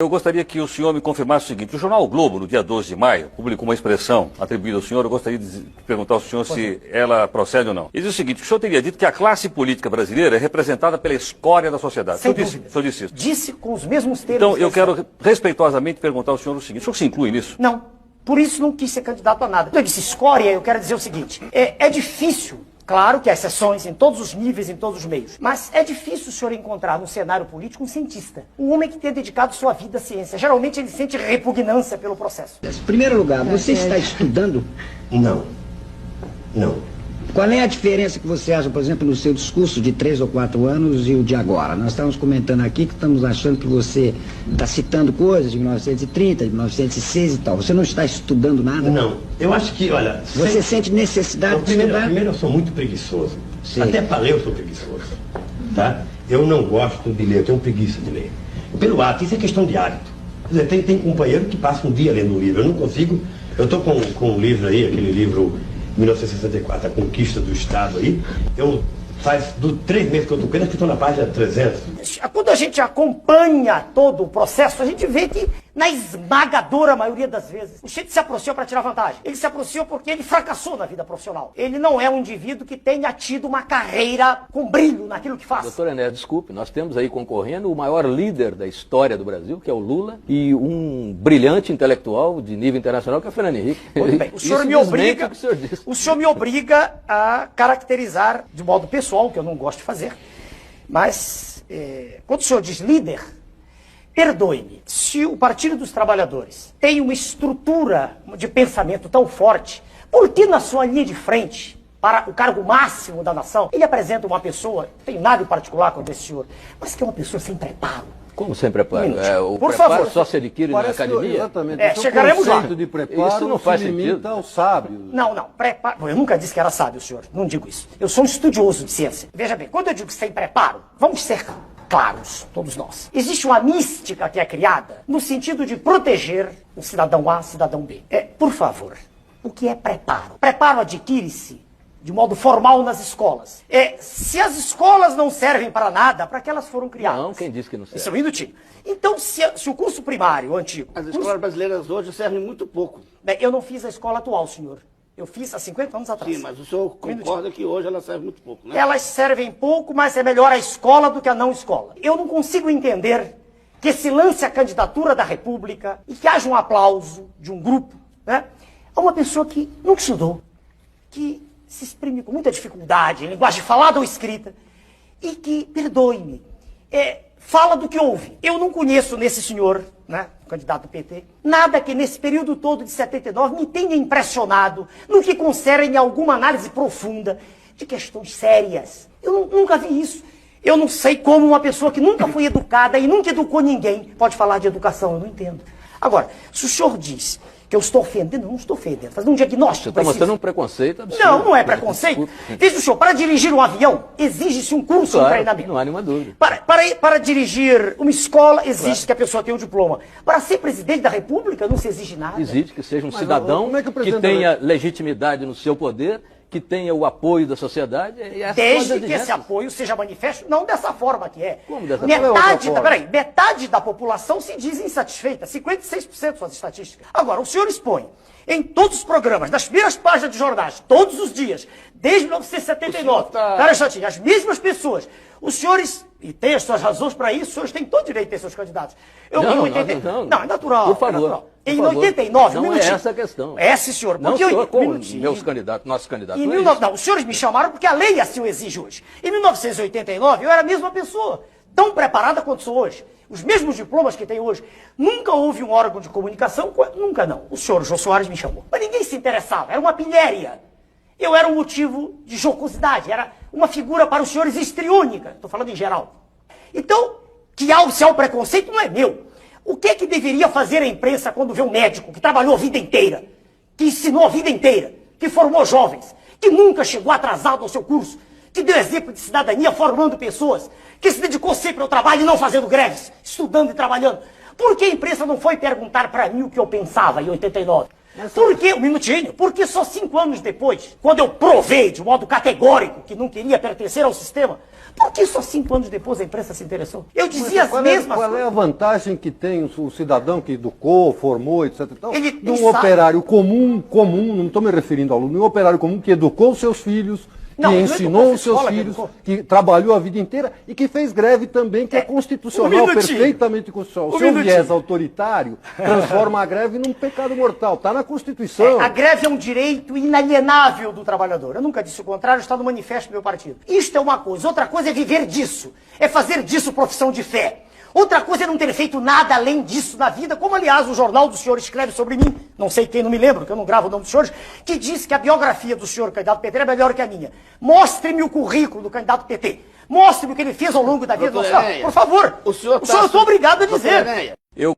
Eu gostaria que o senhor me confirmasse o seguinte: o jornal O Globo, no dia 12 de maio, publicou uma expressão atribuída ao senhor. Eu gostaria de perguntar ao senhor se ela procede ou não. Ele diz o seguinte: o senhor teria dito que a classe política brasileira é representada pela escória da sociedade. Sem o senhor disse isso? Disse com os mesmos termos. Então, eu quero respeitosamente perguntar ao senhor o seguinte: o senhor se inclui nisso? Não, por isso não quis ser candidato a nada. Quando eu disse escória, eu quero dizer o seguinte: é difícil. Claro que há exceções em todos os níveis, em todos os meios. Mas é difícil o senhor encontrar no cenário político um cientista. Um homem que tenha dedicado sua vida à ciência. Geralmente ele sente repugnância pelo processo. Em primeiro lugar, você está estudando? Não. Qual é a diferença que você acha, por exemplo, no seu discurso de 3 ou 4 anos e o de agora? Nós estamos comentando aqui que estamos achando que você está citando coisas de 1930, de 1906 e tal. Você não está estudando nada? Não. Eu acho que, olha... Você sente necessidade de estudar? Primeiro, eu sou muito preguiçoso. Sim. Até para ler eu sou preguiçoso. Tá? Eu não gosto de ler, eu tenho preguiça de ler. Pelo hábito, isso é questão de hábito. Quer dizer, tem companheiro que passa um dia lendo um livro. Eu não consigo... Eu estou com um livro aí, aquele livro... 1964, a conquista do Estado aí, faz 3 meses que eu estou com ele, acho que estou na página 300. Quando a gente acompanha todo o processo, a gente vê que, na esmagadora maioria das vezes, o Chico se aproximou para tirar vantagem. Ele se aproximou porque ele fracassou na vida profissional. Ele não é um indivíduo que tenha tido uma carreira com brilho naquilo que faz. Doutor Enéas, desculpe, nós temos aí concorrendo o maior líder da história do Brasil, que é o Lula, e um brilhante intelectual de nível internacional, que é o Fernando Henrique. Muito bem. O senhor me obriga a caracterizar de modo pessoal, que eu não gosto de fazer, mas quando o senhor diz líder, perdoe-me, se o Partido dos Trabalhadores tem uma estrutura de pensamento tão forte, por que na sua linha de frente, para o cargo máximo da nação, ele apresenta uma pessoa, não tenho nada em particular contra esse senhor, mas que é uma pessoa sem preparo? Como sem preparo? O por preparo favor. Só se adquire na academia? Exatamente. Chegaremos lá. De preparo, isso não faz sentido. limita ao sábio. Não, preparo. Eu nunca disse que era sábio, senhor. Não digo isso. Eu sou um estudioso de ciência. Veja bem, quando eu digo sem preparo, vamos ser claros, todos nós. Existe uma mística que é criada no sentido de proteger o cidadão A, cidadão B. Por favor, o que é preparo? Preparo adquire-se de modo formal nas escolas. Se as escolas não servem para nada, para que elas foram criadas? Não, quem disse que não serve? Isso é um minutinho. Então, se o curso primário, o antigo... As escolas brasileiras hoje servem muito pouco. Bem, eu não fiz a escola atual, senhor. Eu fiz há 50 anos atrás. Sim, mas o senhor concorda que hoje ela serve muito pouco, né? Elas servem pouco, mas é melhor a escola do que a não escola. Eu não consigo entender que se lance a candidatura da República e que haja um aplauso de um grupo, né, a uma pessoa que nunca estudou, que se exprime com muita dificuldade, em linguagem falada ou escrita, e que, perdoe-me, fala do que ouve. Eu não conheço nesse senhor, né, candidato do PT, nada que nesse período todo de 79 me tenha impressionado no que concerne alguma análise profunda de questões sérias. Eu nunca vi isso. Eu não sei como uma pessoa que nunca foi educada e nunca educou ninguém pode falar de educação, eu não entendo. Agora, se o senhor diz que eu estou ofendendo, não estou ofendendo, fazendo um diagnóstico. Você está mostrando um preconceito absurdo. Não é preconceito. Veja o senhor, para dirigir um avião, exige-se um curso, claro, um treinamento. Não há nenhuma dúvida. Para dirigir uma escola, exige que a pessoa tenha um diploma. Para ser presidente da República, não se exige nada. Exige que seja um cidadão que tenha legitimidade no seu poder, que tenha o apoio da sociedade. Desde que esse apoio seja manifesto, não dessa forma que é. Como dessa forma? Metade da população se diz insatisfeita, 56% são as estatísticas. Agora, o senhor expõe em todos os programas, nas primeiras páginas de jornais, todos os dias, desde 1979, as mesmas pessoas. Os senhores, e tem as suas razões para isso, os senhores têm todo direito de ter seus candidatos. Não, é natural. Por favor. É natural. Em 89, não é essa a questão. É, sim, senhor. Não, senhor, como meus candidatos, nossos candidatos. Não, os senhores me chamaram porque a lei assim o exige hoje. Em 1989, eu era a mesma pessoa, tão preparada quanto sou hoje. Os mesmos diplomas que tenho hoje. Nunca houve um órgão de comunicação, nunca não. O senhor Jô Soares me chamou. Mas ninguém se interessava, era uma pilhéria. Eu era um motivo de jocosidade, era uma figura para os senhores histriônica, estou falando em geral. Então, se há o preconceito, não é meu. O que é que deveria fazer a imprensa quando vê um médico que trabalhou a vida inteira, que ensinou a vida inteira, que formou jovens, que nunca chegou atrasado ao seu curso, que deu exemplo de cidadania formando pessoas, que se dedicou sempre ao trabalho e não fazendo greves, estudando e trabalhando? Por que a imprensa não foi perguntar para mim o que eu pensava em 89? Por que, um minutinho, porque só 5 anos depois, quando eu provei de modo categórico que não queria pertencer ao sistema, por que só 5 anos depois a imprensa se interessou? Eu dizia as mesmas Qual é a vantagem que tem o cidadão que educou, formou, etc. Então, Ele de um sabe. operário comum, não estou me referindo ao aluno, um operário comum que educou seus filhos, que Não, não ensinou educou, os seus escola que filhos, educou. que trabalhou a vida inteira e que fez greve também, que é Um constitucional, minutinho. perfeitamente constitucional. O Um seu minutinho. viés autoritário transforma a greve num pecado mortal. Está na Constituição. A greve é um direito inalienável do trabalhador. Eu nunca disse o contrário, está no manifesto do meu partido. Isto é uma coisa. Outra coisa é viver disso. É fazer disso profissão de fé. Outra coisa é não ter feito nada além disso na vida, como aliás o jornal do senhor escreve sobre mim, não sei quem, não me lembro, que eu não gravo o nome dos senhores, que diz que a biografia do senhor candidato PT é melhor que a minha. Mostre-me o currículo do candidato PT. Mostre-me o que ele fez ao longo da vida. Doutor Senhor, Enéas, por favor. o senhor eu sou obrigado a Doutor dizer. Enéas, Eu